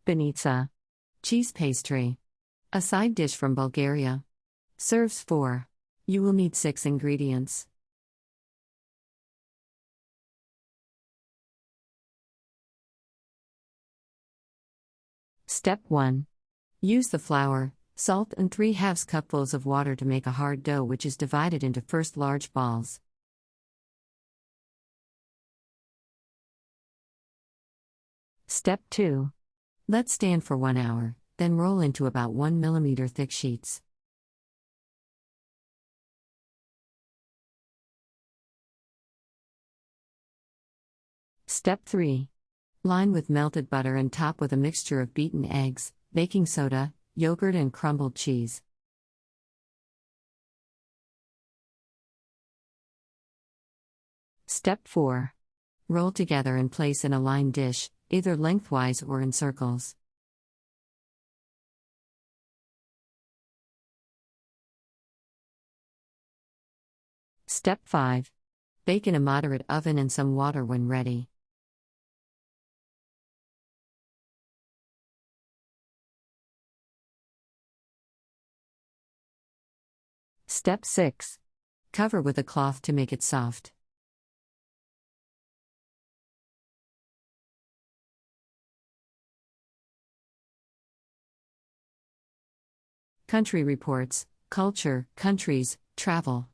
Banitsa. Cheese pastry. A side dish from Bulgaria. Serves 4. You will need 6 ingredients. Step 1. Use the flour, salt and 3/2 cupfuls of water to make a hard dough which is divided into first large balls. Step 2. Let stand for 1 hour, then roll into about 1 mm thick sheets. Step 3. Line with melted butter and top with a mixture of beaten eggs, baking soda, yogurt and crumbled cheese. Step 4. Roll together and place in a lined dish, either lengthwise or in circles. Step 5. Bake in a moderate oven in some water when ready. Step 6. Cover with a cloth to make it soft. Country reports, culture, countries, travel.